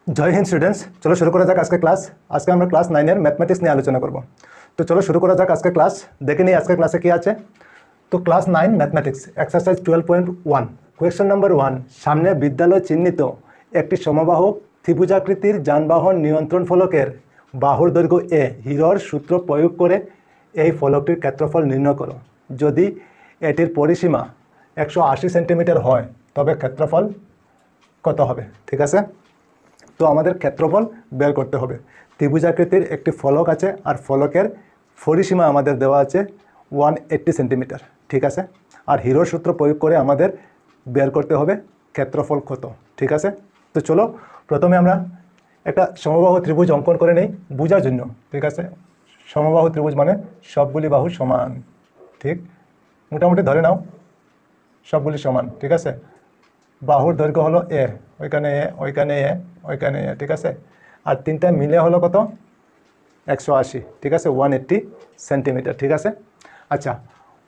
জয় Hind students, চলো শুরু করা যাক আজকে ক্লাস। আজকে আমরা ক্লাস 9-এর ম্যাথমেটিক্স নিয়ে আলোচনা করব। তো চলো শুরু করা যাক আজকে ক্লাস। দেখে নিই আজকে ক্লাসে কি আছে। তো class 9 mathematics exercise 12.1 question number 1, সামনে বিদ্যালয় চিহ্নিত একটি সমবাহু ত্রিভুজাকৃতির যানবাহন নিয়ন্ত্রণ ফলকের বাহুর দৈর্ঘ্য এ, হিরর সূত্র প্রয়োগ করে এই ফলকটির ক্ষেত্রফল নির্ণয় করো। যদি এটির পরিসীমা 180 সেন্টিমিটার হয় তবে ক্ষেত্রফল কত হবে? ঠিক আছে, তো আমাদের ক্ষেত্রফল বের করতে হবে। ত্রিভুজাকৃতির একটি ফলক আছে আর ফলকের পরিসীমা আমাদের দেওয়া আছে 180 সেন্টিমিটার। ঠিক আছে, আর হিরোর সূত্র প্রয়োগ করে আমাদের বের করতে হবে ক্ষেত্রফল কত। ঠিক আছে, তো চলো প্রথমে আমরা একটা সমবাহু ত্রিভুজ অঙ্কন করে নেই বোঝার জন্য। ঠিক আছে, সমবাহু ত্রিভুজ মানে সবগুলি বাহু সমান। ঠিক, মোটামুটি ধরে নাও সবগুলি সমান। ঠিক আছে, বাহুর দৈর্ঘ্য হলো এ, ওইখানে এ, ওইখানে এ, ওইখানে এ। ঠিক আছে, আর তিনটা মিলে হলো কত? 180। ঠিক আছে, 180 সেন্টিমিটার। ঠিক আছে, আচ্ছা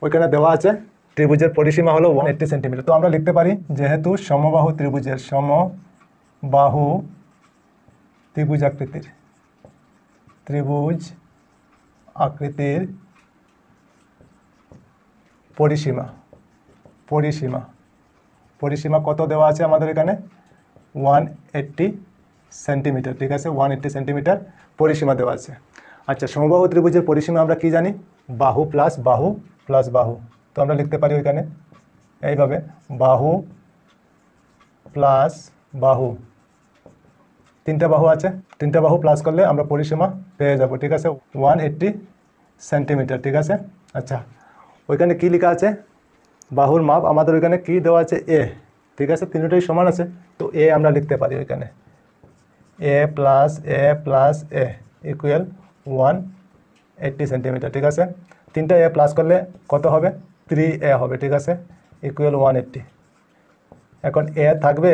ওইখানে দেওয়া আছে ত্রিভুজের পরিসীমা হলো 180 সেন্টিমিটার। তো আমরা লিখতে পারি যেহেতু সমবাহু ত্রিভুজের সমবাহু ত্রিভুজ আকৃতির পরিসীমা কত দেওয়া আছে আমাদের এখানে? 180 সেন্টিমিটার। ঠিক আছে, 180 সেন্টিমিটার পরিসীমা দেওয়া আছে। আচ্ছা, সমবাহু ত্রিভুজের পরিসীমা আমরা কি জানি? বাহু প্লাস বাহু প্লাস বাহু। তো আমরা লিখতে পারি ওইখানে এইভাবে, বাহু প্লাস বাহু। তিনটা বাহু আছে, তিনটা বাহু প্লাস করলে আমরা পরিসীমা পেয়ে যাব। ঠিক আছে, 180 সেন্টিমিটার। ঠিক আছে, আচ্ছা ওইখানে কি লেখা আছে? বাহুর মাপ আমাদের ওইখানে কি দেওয়া আছে? এ। ঠিক আছে, তিনটাই সমান আছে, তো এ আমরা লিখতে পারি ওইখানে এ প্লাস এ ইকুয়াল 180 সেন্টিমিটার। ঠিক আছে, তিনটা এ প্লাস করলে কত হবে? 3a হবে। ঠিক আছে, ইকুয়াল 180। এখন এ থাকবে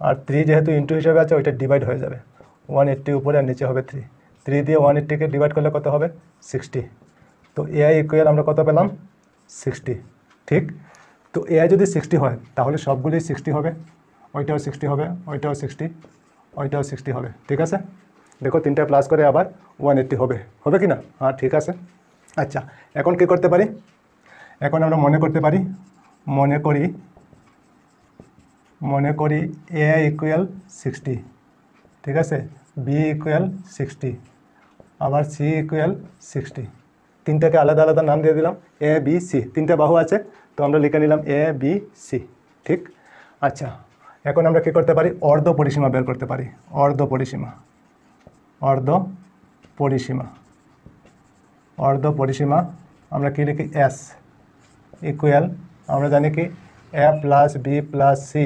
আর 3 যেহেতু ইন্টু হিসেবে আছে ওইটা ডিভাইড হয়ে যাবে। 180 উপরে আর নিচে হবে 3 দিয়ে 180কে ডিভাইড করলে কত হবে? 60। তো এ ইকুয়াল আমরা কত পেলাম? 60। ঠিক, তো এ যদি 60 হয় তাহলে সবগুলি 60 হবে, ওইটাও 60 হবে, ওইটাও 60, ওইটাও 60 হবে। ঠিক আছে, দেখো তিনটা প্লাস করে আবার 180 হবে কি না? হ্যাঁ ঠিক আছে। আচ্ছা এখন কি করতে পারি? এখন আমরা মনে করি এ ইকুয়াল 60। ঠিক আছে, বি ইকুয়াল 60, আবার সি ইকুয়াল 60। তিনটাকে আলাদা আলাদা নাম দিয়ে দিলাম, এ বি সি। তিনটা বাহু আছে তো আমরা লিখে নিলাম এ বি সি। ঠিক, আচ্ছা এখন আমরা কী করতে পারি? অর্ধ পরিসীমা বের করতে পারি। অর্ধ পরিসীমা আমরা কি লিখি? এস ইকুয়াল, আমরা জানি কি A plus B plus C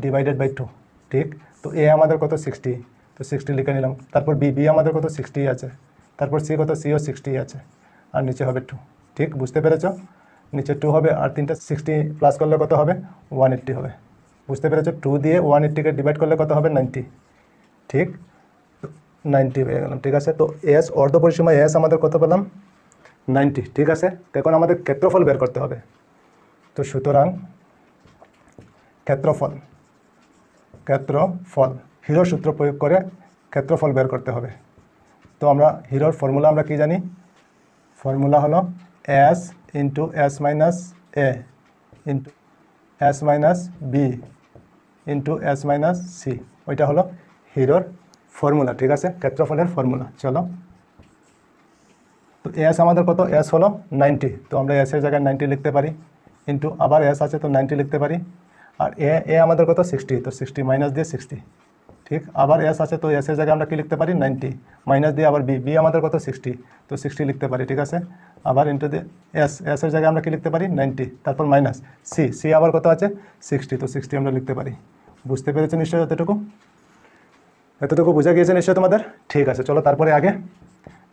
divided by 2। ঠিক, তো এ আমাদের কত? 60, তো 60 লিখে নিলাম। তারপর বি আমাদের কত? 60 আছে। তারপর সি কত? সিও 60 আছে, আর নিচে হবে 2। ঠিক, বুঝতে পেরেছ? নিচে 2 হবে আর তিনটা 60 প্লাস করলে কত হবে? 180 হবে। বুঝতে পেরেছ? 2 দিয়ে 180কে ডিভাইড করলে কত হবে? 90। ঠিক, 90 হয়ে গেলাম। ঠিক আছে, তো এস অর্ধ পরিসীমা এস আমাদের কত পেলাম? 90। ঠিক আছে, তো এখন আমাদের ক্ষেত্রফল বের করতে হবে। তো সুতরাং ক্ষেত্রফল হিরোর সূত্র প্রয়োগ করে ক্ষেত্রফল বের করতে হবে। তো আমরা হিরোর ফর্মুলা আমরা কি জানি? ফর্মুলা হলো S into S minus A into S minus B into S minus C. ওইটা হলো হিরোর ফর্মুলা। ঠিক আছে, ক্ষেত্রফলের ফর্মুলা। চলো, তো এস আমাদের কত? এস হলো 90, তো আমরা এসের জায়গায় 90 লিখতে পারি, ইন্টু আবার এস আছে তো 90 লিখতে পারি। আর এ আমাদের কত? 60, তো 60 মাইনাস দিয়ে 60। ঠিক, আবার এস আছে তো এসের জায়গায় আমরা কি লিখতে পারি? 90 মাইনাস দিয়ে আবার বি আমাদের কত? 60, তো 60 লিখতে পারি। ঠিক আছে, আবার ইন্টু দিয়ে এসের জায়গায় আমরা কি লিখতে পারি? 90, তারপর মাইনাস সি আবার কত আছে? 60, তো 60 আমরা লিখতে পারি। বুঝতে পেরেছো নিশ্চয়ই? এতটুকু বোঝা গিয়েছে নিশ্চয়ই তোমাদের? ঠিক আছে, চলো তারপরে আগে।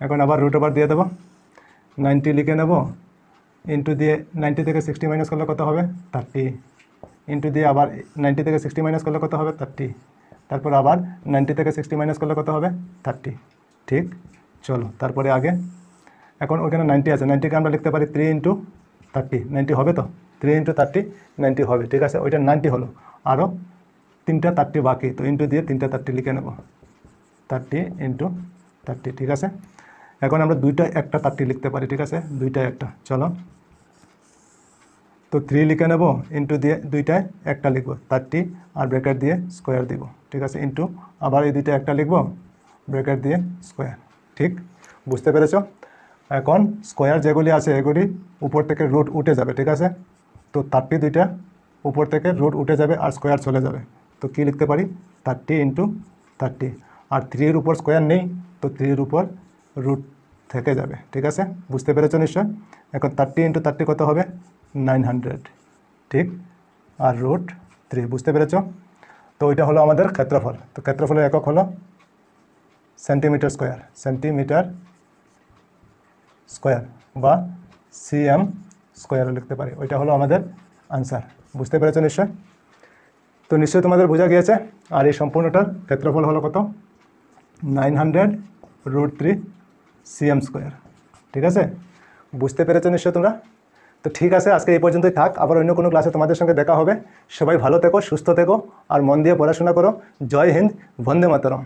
এখন আবার রুট ওভার দিয়ে দেবো, 90 লিখে নেব, ইন্টু দিয়ে 90 থেকে 60 মাইনাস করলে কত হবে? 30, ইন্টু দিয়ে আবার 90 থেকে 60 মাইনাস করলে কত হবে? 30, তারপর আবার 90 থেকে 60 মাইনাস করলে কত হবে? 30। ঠিক, চলো তারপরে আগে। এখন ওইখানে 90 আছে, 90কে আমরা লিখতে পারি 3 ইন্টু 30, 90 হবে তো? 3 ইন্টু 30 90 হবে। ঠিক আছে, ওইটা 90 হলো, আরও তিনটা 30 বাকি, তো ইন্টু দিয়ে তিনটা 30 লিখে নেব। 30 ইন্টু 30, ঠিক আছে। এখন আমরা দুইটা একটা 30 লিখতে পারি, ঠিক আছে, দুইটা একটা, চলো। তো 3 লিখে নেব, ইন্টু দিয়ে দুইটায় একটা লিখব 30 আর ব্র্যাকেট দিয়ে স্কোয়ার দিব, ঠিক আছে, ইন্টু আবার এই দুইটা একটা লিখব ব্র্যাকেট দিয়ে স্কোয়ার, ঠিক, বুঝতে পেরেছ। এখন স্কোয়ার যেগুলি আছে এগুলি উপর থেকে রুট উঠে যাবে, ঠিক আছে। তো 30 দুইটা উপর থেকে রুট উঠে যাবে আর স্কোয়ার চলে যাবে। তো কি লিখতে পারি 30 ইন্টু 30, আর 3-এর উপর স্কোয়ার নেই, তো 3-এর উপর রুট থেকে যাবে, ঠিক আছে, বুঝতে পেরেছ নিশ্চয়। এখন 30 ইন্টু 30 কত হবে 900, ঠিক, আর রুট 3, বুঝতে পেরেছ। তো ওইটা হলো আমাদের ক্ষেত্রফল। তো ক্ষেত্রফলের একক হলো সেন্টিমিটার স্কোয়ার, সেন্টিমিটার স্কোয়ার বা সিএম স্কোয়ারও লিখতে পারি। ওইটা হলো আমাদের আনসার, বুঝতে পেরেছ নিশ্চয়। তো নিশ্চয়ই তোমাদের বোঝা গিয়েছে। আর এই সম্পূর্ণটার ক্ষেত্রফল হলো কত 900√3 সিএম স্কোয়ার, ঠিক আছে, বুঝতে পেরেছ নিশ্চয় তোমরা। তো ঠিক আছে, আজকে এই পর্যন্তই থাক, আবার অন্য কোনো ক্লাসে তোমাদের সঙ্গে দেখা হবে। সবাই ভালো থেকো, সুস্থ থেকো আর মন দিয়ে পড়াশোনা করো। জয় হিন্দ, বন্দে মাতরম।